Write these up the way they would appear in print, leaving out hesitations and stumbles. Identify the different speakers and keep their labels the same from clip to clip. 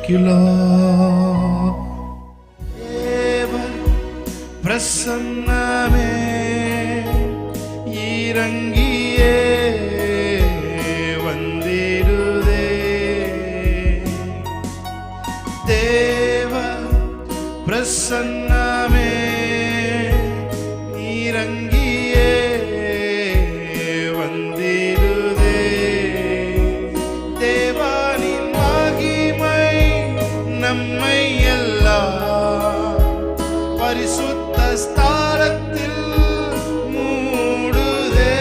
Speaker 1: Thank you, Lord. Deva பிரசன்னமே இறங்கியே வந்திடுதே. தேவ பிரசன்னமே இறங்கியே வந்திடுதே. தேவானின் மகிமை நம்மை எல்லாம் பரிசுத்த ஸ்தானத்தில் மூடுதே.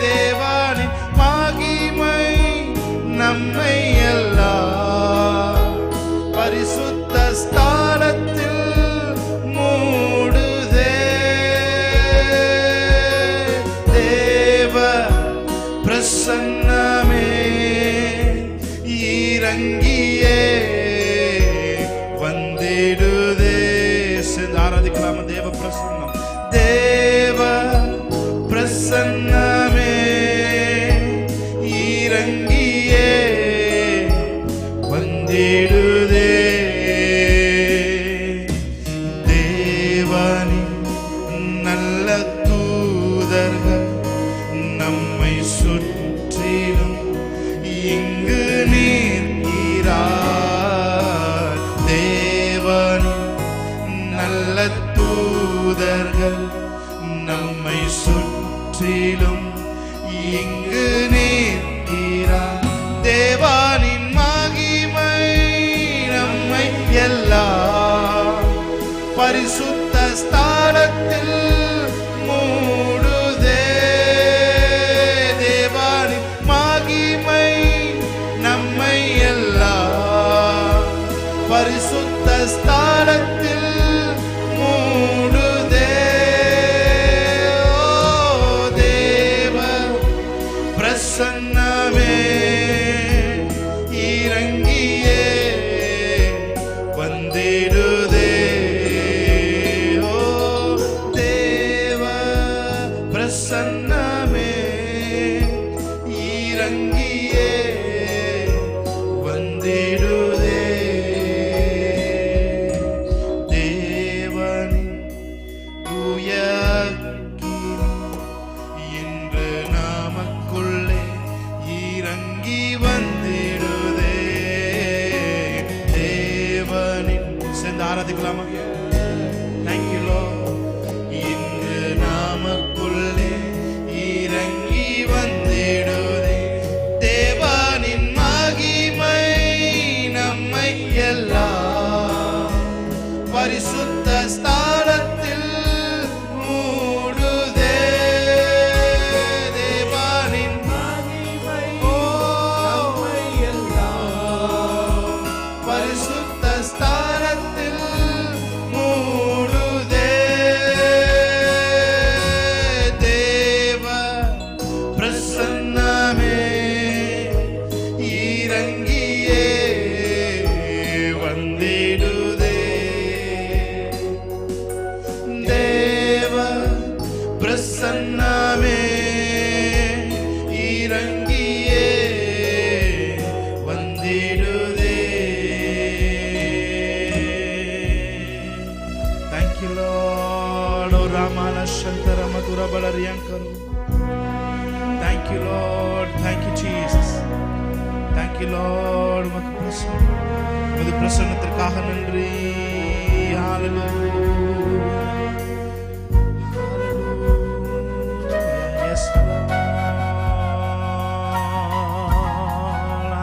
Speaker 1: தேவானின் மகிமை நம்மை எல்லாம் பரிசுத்த ஸ்தானத்தில் மூடுதே. தேவ பிரசன்னமே இறங்கியே வந்திடுதே. ஆராதிக்கலாம தேவ பிரசன்னம். தேவ பிரசன்னமே இறங்கியே வந்திடுதே. தேவனின் நல்ல தூதர்கள் நம்மை சுற்றிலும் இங்கு நிற்கிறார். தேவனின் நல்ல தூதர்கள் நம்மை சுற்றிலும் இங்கு நிற்கிறார். தேவானின் மகிமை நம்மை எல்லாம் பரிசுத்த ஸ்தானத்தில் மூடுதே. தேவானின் மகிமை நம்மை எல்லாம் பரிசுத்த ஸ்தானத்தில் மூடுதே. ஓ தேவ பிரசன்னமே இறங்கியே வந்திடுதே. ஓ தேவ பிரசன்னமே இறங்கியே வந்திடுதே. தேவனின் தூய அக்கினி இன்று நமக்குள்ளே இறங்கி வந்திடுதே. தேவனின் சேர்ந்து ஆராதிக்கலாமா? Thank you, Lord. இன்று நமக்குள்ளே இறங்கி வந்திடுதே. தேவனின் மகிமை நம்மை எல்லாம் பரிசுத்த ஸ்தானத்தில் மூடுதே. தேவனின் மகிமை நம்மை எல்லாம் பரிசுத்த ஸ்தானத்தில் மூடுதே. தேவ பிரசன்னமே இறங்கியே வந்திடுதே. தேவ பிரசன்னமே இறங்கியே வந்திடுதே. Thank you, Lord. O Ramana Shantara Madhura Balariyankaru. Thank you, Lord. Thank you, Jesus. Thank you, Lord. உமக்கு பிரசன்னத்திற்காக நன்றி. Hallelujah. Yes, Lord.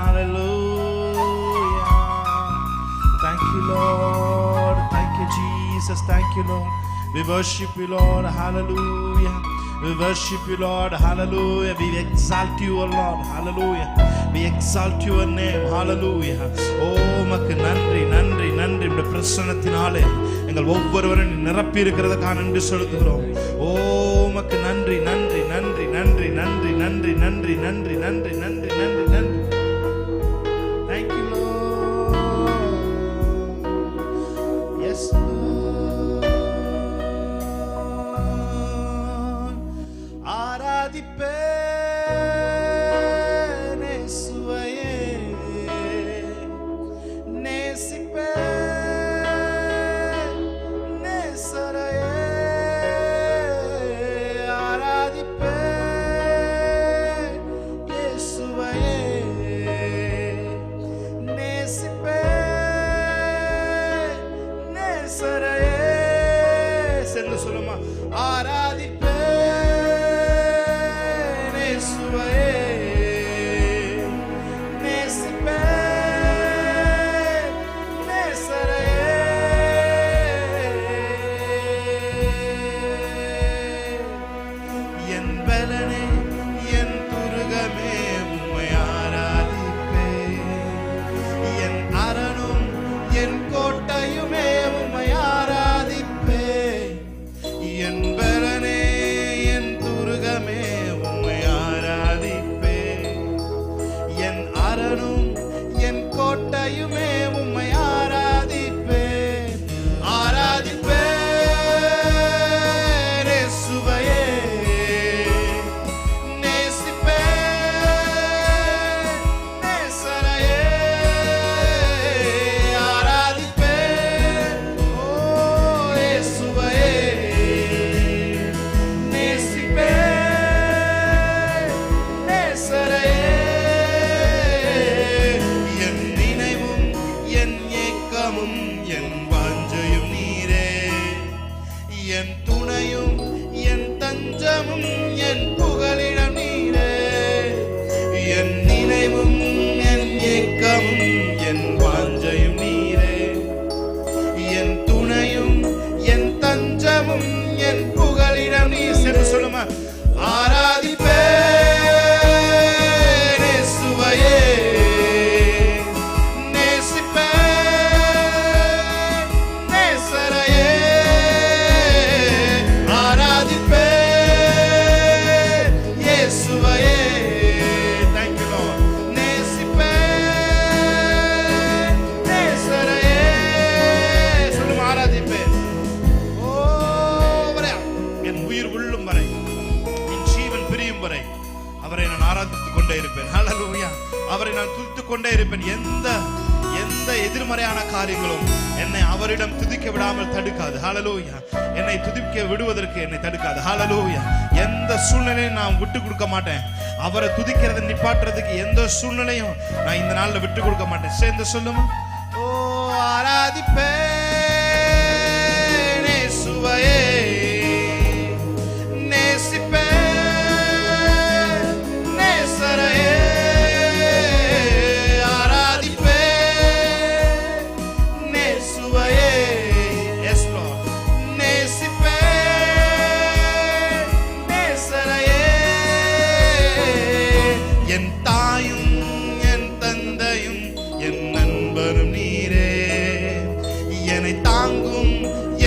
Speaker 1: Hallelujah. Thank you, Lord. Thank you, Jesus. Thank you, Lord. We worship you, Lord. Hallelujah. We worship you, Lord. Hallelujah. We exalt you, O Lord. Hallelujah. We exalt your name. Hallelujah. Oh, உமக்கு நன்றி நன்றி நன்றி. இந்த பிரசன்னத்தினாலே எங்கள் ஒவ்வொருவரும் நிரப்பி இருக்கிறதுக்காக நன்றி செலுத்துகிறோம். ஓ உமக்கு நன்றி நன்றி நன்றி நன்றி நன்றி நன்றி நன்றி நன்றி நன்றி நன்றி நன்றி நன்றி. Thank you, Lord. Yes, Lord. ஆராதிப்பேன் இயேசுவையே சேர்ந்து சொல்லுமா, ஆராதிப்பேன் இயேசுவையே, நேசிப்பேன் நேசரையே, ஆராதிப்பேன் இயேசுவையே. Thank you Lord. நேசிப்பேன் நேசரையே, சொல்லுமா, ஆராதிப்பேன். ஓ என் உயிர் உள்ளும் வரை, என் ஜீவன் பிரியும் வரை அவரை நான் ஆராதித்துக் கொண்டே இருப்பேன். ஹல்லேலூயா. அவரை நான் துதித்துக் கொண்டே இருப்பேன். எந்த எதிர்மறையான காரியங்களும் என்னை அவரிடம் துதிக்க விடாமல் தடுக்காது. ஹல்லேலூயா. என்னை துதிக்க விடுவதற்கு என்னை தடுக்காது. ஹல்லேலூயா. எந்த சூழ்நிலையும் நான் விட்டு கொடுக்க மாட்டேன். அவரை துதிக்கிறத நிப்பாட்டுறதுக்கு எந்த சூழ்நிலையும் நான் இந்த நாள்ல விட்டு கொடுக்க மாட்டேன். சேர்ந்து சொல்லுமா, ஓ ஆராதிப்பேன் இயேசுவையே, நேசிப்பேன் நேசரையே, ஆராதிப்பேன் நேசுவையே. Yes Lord. நேசிப்பேன் நேசரையே, என் தாயும் என் தந்தையும் என் நண்பரும் நீரே, என்னை தாங்கும்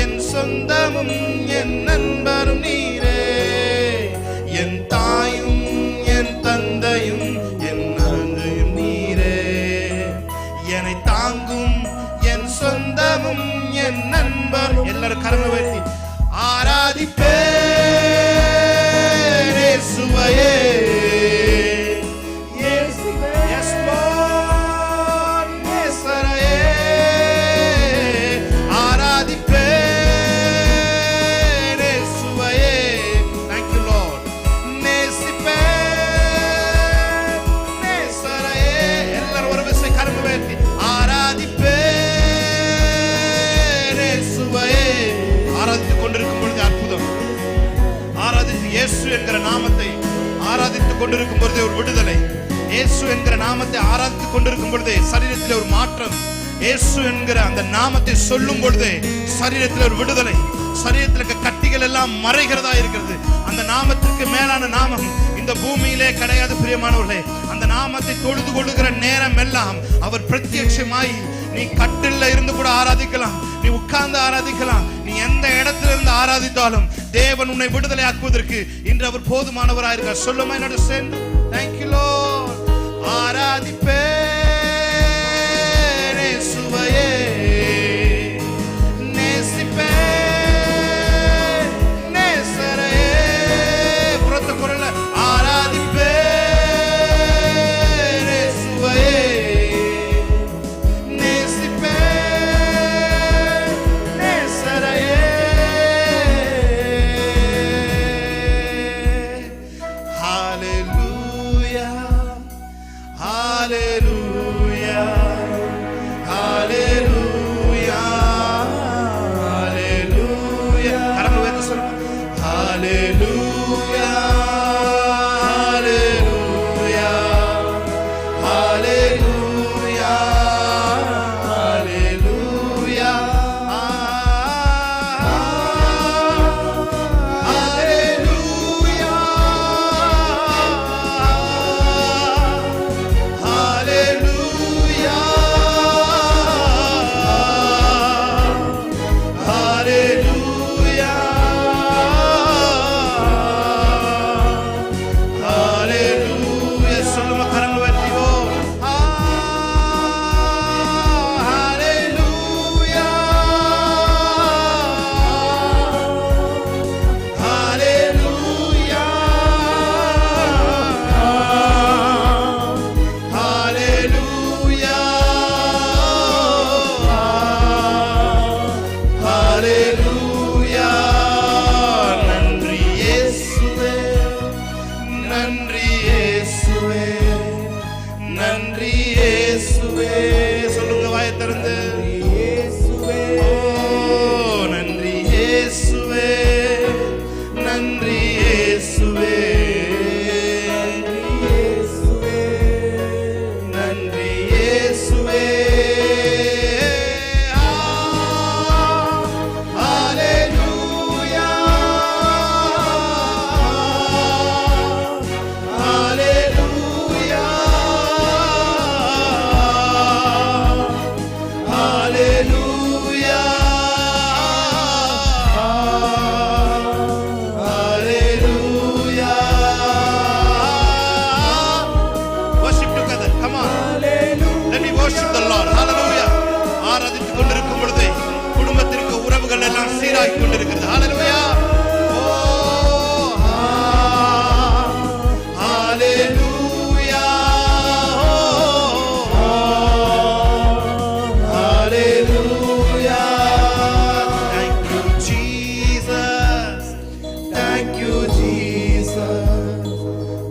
Speaker 1: என் சொந்தமும் என் நண்பரும் நீரே, என் தாயும் என் தந்தையும் என் நண்பரும் நீரே, என்னை தாங்கும் என் சொந்தமும் என் நண்பரும். எல்லாரும் கரங்களை உயர்த்தி ஆராதிப்பேன் இயேசுவையே, Yes Lord, நேசரையே, ஆராதிப்பேன் இயேசுவையே. Thank you Lord. நேசிப்பேன் நேசரையே, எல்லாரும் ஒரு விசை கரங்களை உயர்த்தி ஆராதிப்பேன் இயேசுவையே. ஆராதித்துக் கொண்டிருக்கும் பொழுது அற்புதம், ஆராதித்து இயேசு என்கிற நாமத்தை ஆராதித்துக் கொண்டிருக்கும் பொழுதே ஒரு விடுதலை, இயேசு என்கிற நாமத்தை ஆராதித்துக் கொண்டிருக்கும் பொழுதே சரீரத்தில் ஒரு மாற்றம், இயேசு என்கிற அந்த நாமத்தை சொல்லும் பொழுதே சரீரத்தில் ஒரு விடுதலை, சரீரத்தில் இருக்க கட்டிகள் எல்லாம் மறைகிறதா இருக்கிறது. அந்த நாமத்திற்கு மேலான நாமம் இந்த பூமியிலே கிடையாது பிரியமானவர்களே. அந்த நாமத்தை தொழுது கொள்ளுகிற நேரம் எல்லாம் அவர் பிரத்யட்சமாய், நீ கட்டில்ல இருந்து கூட ஆராதிக்கலாம், நீ உட்கார்ந்து ஆராதிக்கலாம், நீ எந்த இடத்துல இருந்து ஆராதித்தாலும் தேவன் உன்னை விடுதலை ஆக்குவதற்கு இன்று அவர் போதுமானவராக இருக்கிறார். சொல்லுமா என்னோட சேர்ந்து, Thank you Lord. ஆராதிப்பேன் இயேசுவையே, நேசிப்பேன் நேசரையே, புறத்த குரல்ல ஆராதிப்பேன் இயேசுவையே, நேசிப்பேன் நேசரையே. Hallelujah, hallelujah, hallelujah, hallelujah. கரங்களை உயர்த்தி சொல்லுங்க, hallelujah, hallelujah, hallelujah, hallelujah, hallelujah, hallelujah.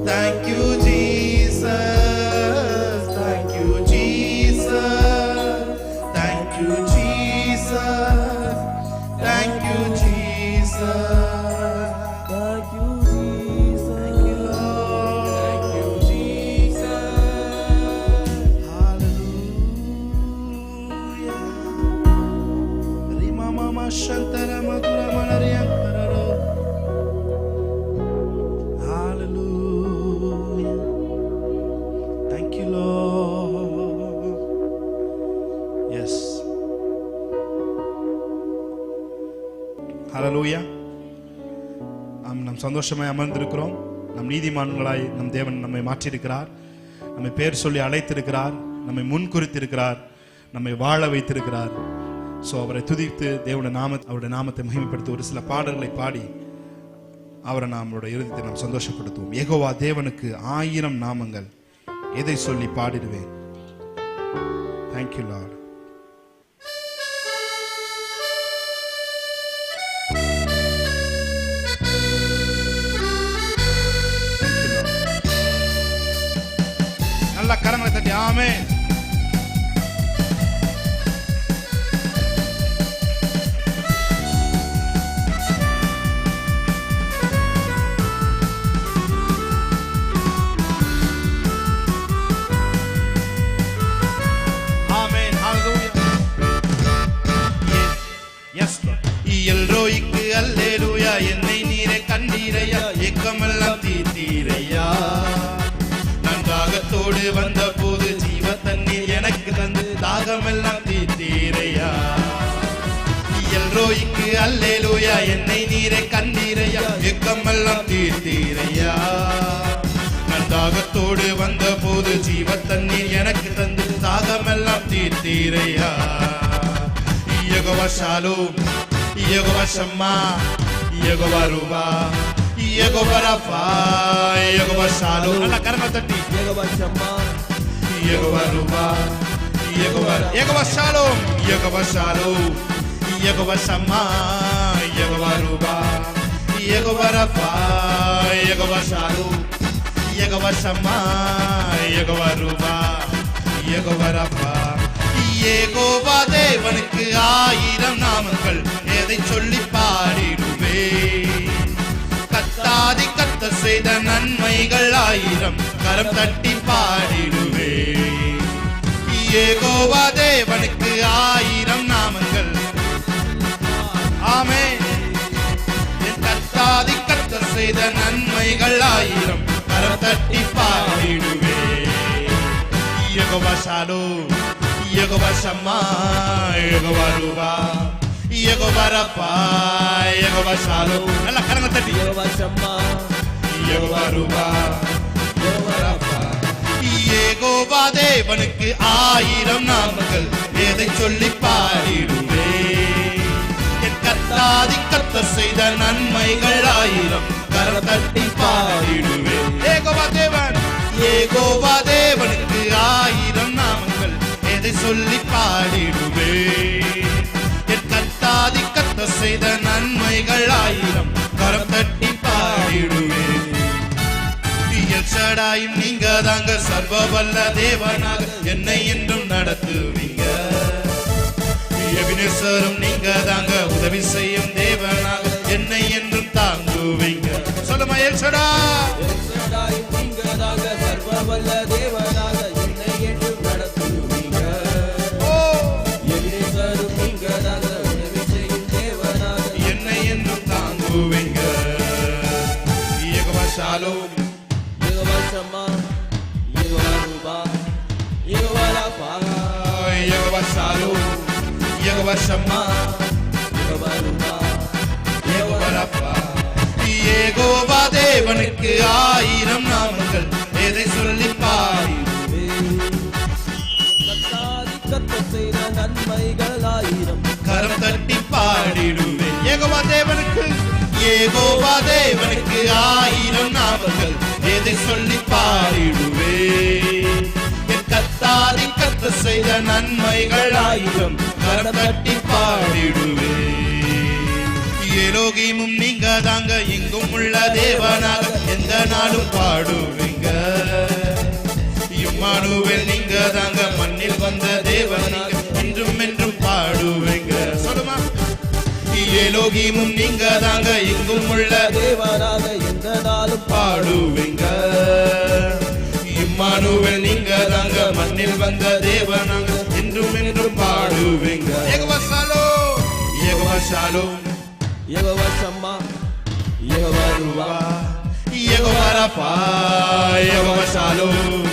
Speaker 1: Thank you, Jesus. Thank you, Jesus. Thank you, Jesus. Thank you, Jesus.
Speaker 2: Thank you, Jesus.
Speaker 1: Thank you, Lord.
Speaker 2: Thank you, Jesus.
Speaker 1: Hallelujah. Rima mama shantara madura manariyan kararo. Hallelujah. Thank you, Lord. Yes. Hallelujah. நம் சந்தோஷமாய் அமர்ந்திருக்கிறோம். நம் நீதிமான்களாய் நம் தேவன் நம்மை மாற்றியிருக்கிறார். நம்மை பேர் சொல்லி அழைத்திருக்கிறார். நம்மை முன்குறித்திருக்கிறார். நம்மை வாழ வைத்திருக்கிறார். ஸோ அவரை துதித்து அவருடைய நாமத்தை மகிமைப்படுத்தி ஒரு சில பாடல்களை பாடி அவரை நம்மளுடைய இருதயத்தை நாம் சந்தோஷப்படுத்துவோம். யெகோவா தேவனுக்கு 1000 நாமங்கள், எதை சொல்லி பாடிடுவேன். Thank you Lord. நல்ல கரங்களை தட்டி ஆமென். ஆமென். ஹalleluya. எஸ் எல்ரோய்க்கு அல்லேலூயா. என்னை நீரே கண்டீரையா, ஏக்கமெல்லாம் தீர்த்தீரையா. தாகத்தோடு வந்த போது ஜீவ தண்ணீர் எனக்கு தந்து தாகமெல்லாம் தீர்த்தீரையா. எல்ரோய்க்கு அல்லேலூயா. என்னை நீரே கண்டீரையா, ஏக்கமெல்லாம் தீர்த்தீரையா. நான் தாகத்தோடு வந்த போது ஜீவ தண்ணீர் எனக்கு தந்து தாகமெல்லாம் தீர்த்தீரையா. யெகோவா ஷாலோம், யெகோவா ஷம்மா, யெகோவா ரூபா, யெகோவா ரஃபா, யெகோவா ஷாலோம். நல்ல கரங்களை தட்டி
Speaker 2: யெகோவா ஷம்மா,
Speaker 1: யெகோவா ரூபா, யெகோவா ஷாலோம், யெகோவா ஷாலோம், யெகோவா ஷம்மா, யெகோவா ரூபா, யெகோவா ரஃபா, யெகோவா ஷாலோம், யெகோவா ஷம்மா, யெகோவா ரூபா, யெகோவா ரஃபா. யெகோவா தேவனுக்கு 1000 நாமங்கள், எதை சொல்லி பாடிடுவே. கத்தாதி கத்த செய்த நன்மைகள் 1000, கரம் தட்டி பாடிடுவே. யெகோவா தேவனுக்கு 1000 நாமங்கள். ஆமென். கத்தாதி கத்த செய்த நன்மைகள் 1000, கரம் தட்டி பாடிடுவே. யெகோவா ஷாலோம், யெகோவா ஷம்மா, யெகோவா ரூபா, யெகோவா ரஃபா, யெகோவா ஷாலோம். நல்ல கரங்களை தட்டி
Speaker 2: யெகோவா ஷம்மா,
Speaker 1: யெகோவா ரூபா,
Speaker 2: யெகோவா ரஃபா.
Speaker 1: யெகோவா தேவனுக்கு 1000 நாமங்கள், எதை சொல்லி பாடிடுவே. என் கத்தாதி கத்த செய்த நன்மைகள் 1000, கரம் தட்டி பாடிடுவே. யெகோவா தேவன், யெகோவா தேவனுக்கு 1000 நாமங்கள், எதை சொல்லி பாடிடுவே. என் கத்தாதி கத்த செய்த நன்மைகள் 1000, கரம் தட்டி பாடிடுவே. எல்ஷடாயும் நீங்க தாங்க, சர்வ வல்ல தேவனாக என்னை என்றும் நடத்துவீங்க. எபினேசரும் நீங்க தாங்க, உதவி செய்யும் தேவனாக என்னை என்றும் தாங்குவீங்க. சொல்லுமா எல்ஷடா.
Speaker 2: எல்ஷடாயும் நீங்கதாங்க, சர்வ வல்ல தேவனாக என்னை என்றும் நடத்துவீங்க. எபினேசரும் நீங்கதாங்க, உதவி செய்யும் தேவனாக
Speaker 1: என்னை என்றும் தாங்குவீங்க. யெகோவா ஷாலோம்,
Speaker 2: யெகோவா ஷம்மா, யெகோவா ரூபா, யெகோவா ரஃபா,
Speaker 1: யெகோவா ஷாலோம், யெகோவா ஷம்மா,
Speaker 2: யெகோவா ரூபா,
Speaker 1: யெகோவா ரஃபா. யெகோவா தேவனுக்கு 1000 நாமங்கள், எதை சொல்லி பாடிடுவே.
Speaker 2: கத்தாதி கத்த செய்த நன்மைகள் 1000,
Speaker 1: கரம் தட்டி பாடிடுவே. யெகோவா தேவனுக்கு, யெகோவா தேவனுக்கு 1000 நாமங்கள், எதை சொல்லி பாடிடுவே. என் கத்தாதி கத்த செய்த நன்மைகள் 1000, கரம் தட்டி பாடிடுவே. எலோகிமும் நீங்க தாங்க, எங்கும் உள்ள தேவனாக நாளும் பாடுவீங்க. இம்மானுவேல் நீங்க தாங்க, மண்ணில் வந்த தேவன் நீங்க, இன்றும் என்றும் பாடுவீங்க. சொல்லுமா, எலோகிமும் நீங்க தாங்க, எங்கும் உள்ள
Speaker 2: தேவனாக எந்த நாளும்
Speaker 1: பாடுவீங்க. இம்மானுவேல் நீங்க தாங்க, மண்ணில் வந்த தேவனாக, இன்றும் என்றும் பாடுவீங்க. யெகோவா ஷாலோம், யெகோவா ஷாலோம்,
Speaker 2: யெகோவா ஷம்மா, யெகோவா ருவா,
Speaker 1: யெகோவா ரஃபா, யெகோவா ஷாலோம்,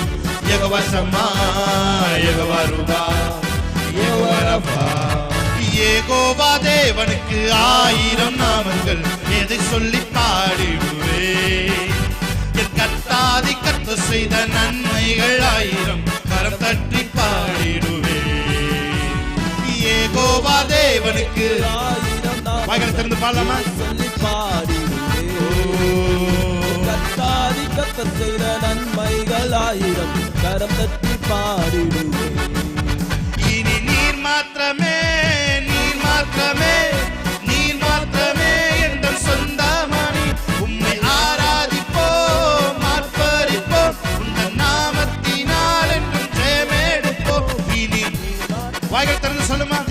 Speaker 1: யெகோவா ஷம்மா, யெகோவா ருவா, யெகோவா ரஃபா. யெகோவா தேவனுக்கு 1000 நாமங்கள், எதை சொல்லி பாடிடுவே. என் கர்த்தாதி கர்த்தர் செய்த நன்மைகள் 1000, கரம் தட்டி பாடிடுவே. யெகோவா தேவனுக்கு
Speaker 2: 1000
Speaker 1: வாய்களை திறந்து பாடலாமா?
Speaker 2: சொல்லி பாடிடுவே. கர்த்தாதி கர்த்தர் செய்த நன்மைகள் 1000, கரம் தட்டி பாடிடுவே.
Speaker 1: இனி நீர் மாத்திரமே, நீர் மாத்திரமே, நீர் மாத்திரமே எங்கள் சொந்தமானி. உம்மை ஆராதிப்போம், ஆர்ப்பரிப்போம், உங்கள் நாமத்தினால் என்றும் ஜெயமெடுப்போம். இனி வாய்கள் திறந்து சொல்லுமா,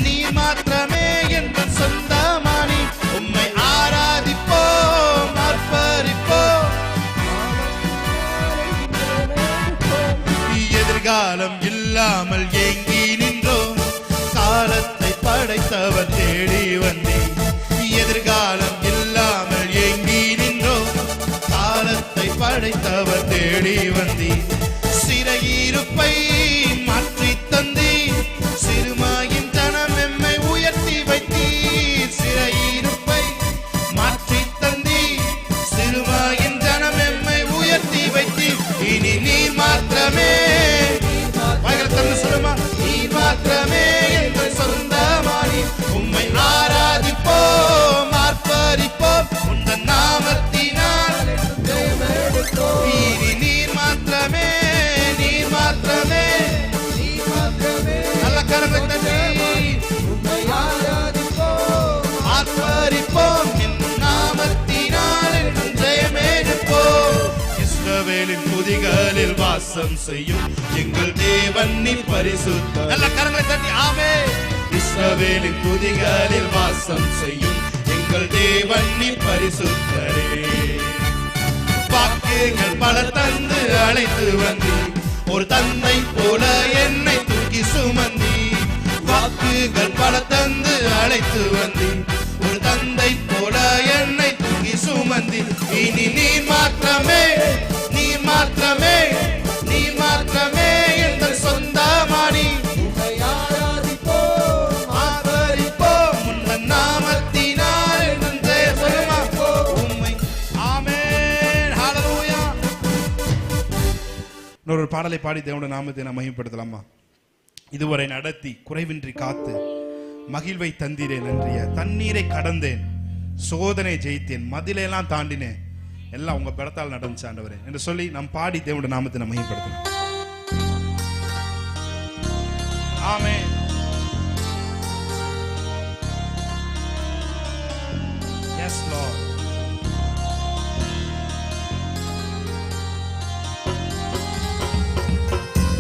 Speaker 1: நீர் மாத்திரமே எங்கள் சொந்தமானி. உம்மை ஆராதிப்போம், ஆர்ப்பரிப்போம். எதிர்காலம் இல்லாமல் ஏங்கி நின்றோம், காலத்தை படைத்தவர் தேடி வந்தேன். எதிர்காலம் இல்லாமல் ஏங்கி நின்றோம், காலத்தை படைத்தவர் தேடி வந்தேன். சிறையிருப்பை மாற்றி தந்தீர், சிறுமாயின் தனம் எம்மை உயர்த்தி வைத்தீர். சிறையிருப்பை மாற்றி தந்தீர், சிறுமாயின் தனம் எம்மை உயர்த்தி வைத்தீர். இனி நீர் மாத்திரமே, வாய்களை திறந்து சொல்லுமா, நீர் மாத்திரமே எங்கள் சொந்தமானி. உம்மை ஆராதிப்போம், ஆர்ப்பரிப்போம், உந்தன் நாமத்தினால்
Speaker 2: ஜெயமெடுப்போம்.
Speaker 1: இனி நீர் மாத்திரமே, நீர் மாத்திரமே,
Speaker 2: நீர் மாத்திரமே
Speaker 1: நல்ல கரங்களை தட்டி
Speaker 2: உம்மை ஆராதிப்போம்.
Speaker 1: ஆர்ப்பரிப்போம், என் நாமத்தினால் என்றும் ஜெயமெடுப்போம். இஸ்ரவேலின் துதிகளில் வாசம் செய்யும் எங்கள் தேவன் நீர் பரிசுத்தர். நல்ல கரங்களை தட்டி ஆமே. இஸ்ரவேலின் துதிகளில் வாசம் செய்யும் எங்கள் தேவன் நீர் பரிசுத்தரே. வாக்குகள் பல தந்து அழைத்து வந்தி, ஒரு தந்தை போல என்னை தூக்கி சுமந்தி. வாக்குகள் பல தந்து அழைத்து வந்தி, ஒரு தந்தை போல என்னை தூக்கி சுமந்தி. இனி நீர் மாத்திரமே, நீர் மாத்திரமே, நீர் மாத்திரமே எங்கள் சொந்தமானி.
Speaker 2: உம்மை ஆராதிப்போம்.
Speaker 1: ஆதரிப்போம், உந்தன் நாமத்தினால் என்றும் ஜெய சொல்லுமா உம்மை. ஆமென், ஹல்லேலூயா. இன்னொரு பாடலை பாடி தேவனுடைய நாமத்தை நாம் மகிமைப்படுத்தலாமா? இதுவரை நடத்தி குறைவின்றி காத்து மகிழ்வை தந்தீரே நன்றிய. தண்ணீரை கடந்தேன், சோதனை ஜெயித்தேன், மதிலெல்லாம் தாண்டினேன், எல்லாம் உங்க பலத்தால் நடந்துச்சு ஆண்டவரே என்று சொல்லி நாம் பாடி தேவனுடைய நாமத்தை நாம் மகிமைப்படுத்தலாம். ஆமென். Yes Lord.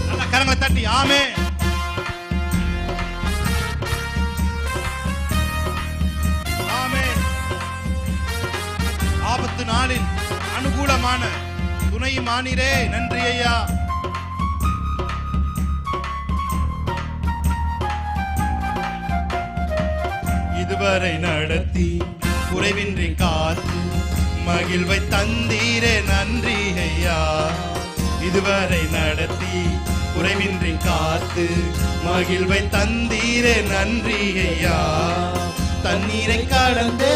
Speaker 1: நல்ல கரங்களை தட்டி ஆமென். ஆமென். ஆபத்து நாளில் அனுகூலமான துணை மானிரே நன்றி ஐயா. இதுவரை நடத்தி குறைவின்றி காத்து மகிழ்வை தந்தீரே நன்றி ஐயா. இதுவரை நடத்தி குறைவின்றி காத்து மகிழ்வை தந்தீரே நன்றி ஐயா. தண்ணீரை கடந்தே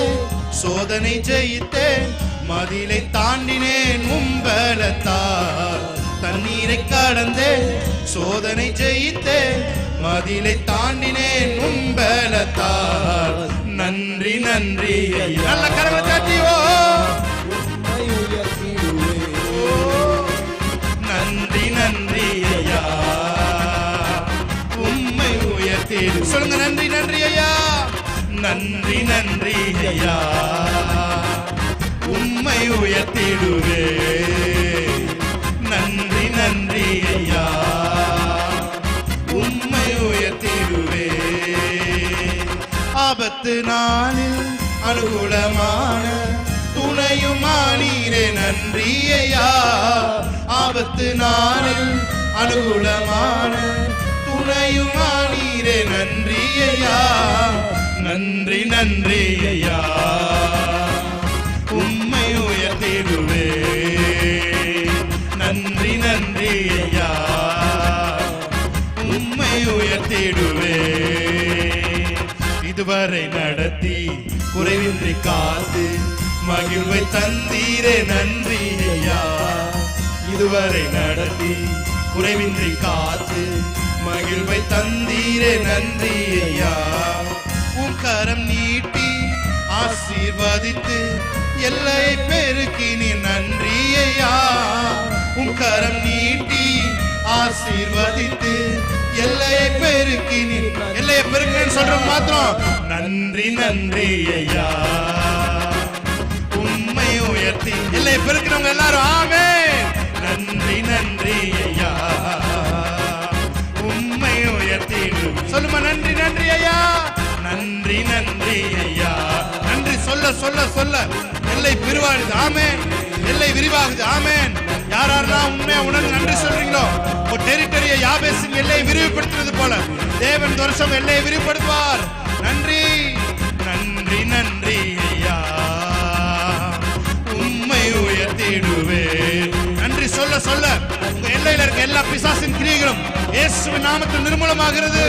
Speaker 1: சோதனை ஜெயித்தேன், மதிலை தாண்டினேன் உம்பலத்தால். தண்ணீரை கடந்தே சோதனை ஜெயித்தேன், மதிலை தாண்டினேன் உம்பலத்தால். நன்றி நன்றி ஐயா. நல்ல கரங்களை தட்டிவோ.
Speaker 2: உம்மை உயர்த்திடுவேன்.
Speaker 1: நன்றி நன்றி ஐயா, உம்மை உயர்த்திடு. சொல்லுங்க நன்றி நன்றி ஐயா. நன்றி நன்றி ஐயா, உம்மை உயர்த்திடுவே. நன்றி நன்றி ஐயா, உம்மை உயர்த்திடுவே. ஆபத்து நாளில் அனுகூலமான துணையுமானீரே நன்றி ஐயா. ஆபத்து நாளில் அனுகூலமான துணையுமானீரே நன்றி ஐயா. நன்றி நன்றி ஐயா, உம்மை உயர்த்திடுவே. நன்றி நன்றி ஐயா, உம்மை உயர்த்திடுவே. இதுவரை நடத்தி குறைவின்றி காத்து மகிழ்வை தந்தீரே நன்றி ஐயா. இதுவரை நடத்தி குறைவின்றி காத்து மகிழ்வை தந்தீரே நன்றி ஐயா. உன் கரம் நீட்டி ஆசீர்வதித்து எல்லை பெருக்கினி நன்றி ஐயா. உன் கரம் நீட்டி ஆசீர்வதித்து எல்லையை பெருக்கினி. எல்லையை பெருக்கினு சொல்ற மாத்திரம் நன்றி நன்றி ஐயா, உம்மை உயர்த்தி. எல்லையை பெருக்கிறவங்க எல்லாரும் ஆமென். நன்றி நன்றி ஐயா, உம்மை உயர்த்தி. சொல்லுமா நன்றி நன்றி ஐயா, நன்றி நன்றி ஐயா. நன்றி சொல்ல சொல்ல சொல்ல எல்லை விரிவாகுது. ஆமென். எல்லை விரிவாகுது. ஆமென். யாரெல்லாம் உண்மையா உணர்ந்து நன்றி சொல்றீங்களோ, ஒரு டெரிட்டரியை யாபேசின் எல்லையை விரிவுபடுத்துறது போல தேவன் வருஷம் எல்லையை விரிவுபடுத்துவார். நன்றி நன்றி நன்றி ஐயா, உம்மை உயர்த்திடுவே. நன்றி சொல்ல சொல்ல உங்க எல்லையில இருக்க எல்லா பிசாசின் கிரியைகளும் இயேசுவின் நாமத்தில் நிர்மூலமாகிறது.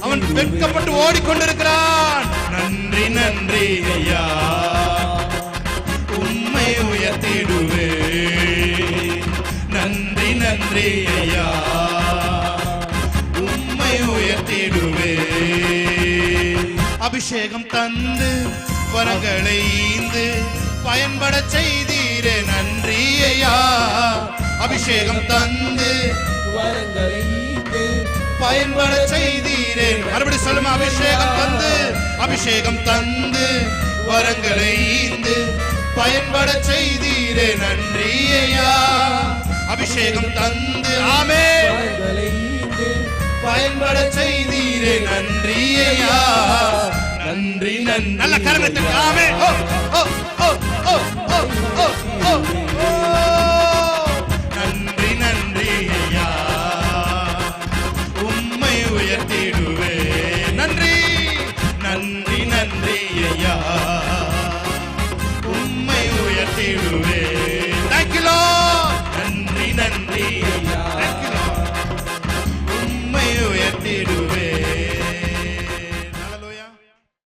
Speaker 1: அவன் வெட்கப்பட்டு ஓடிக்கொண்டிருக்கிறான். நன்றி நன்றி ஐயா, உம்மை உயர்த்திடுவே. நன்றி நன்றி ஐயா, உம்மை உயர்த்திடுவே. அபிஷேகம் தந்து வரங்களை ஈந்து பயன்பட செய்தீரே நன்றி ஐயா. அபிஷேகம் தந்து
Speaker 2: வரங்களை ஈந்து
Speaker 1: பயன்பட செய்தீரே. மறுபடி சொல்லுமா, அபிஷேகம் தந்து, அபிஷேகம் தந்து வரங்களை ஈந்து பயன்பட செய்தீரே நன்றி ஐயா. அபிஷேகம் தந்து ஆமென் பயன்பட செய்தீரே நன்றி ஐயா. நன்றி நன்றி. நல்ல கரங்களை தட்டி ஆமென். ஓ ஓ ஓ ஓ ஓ ஓ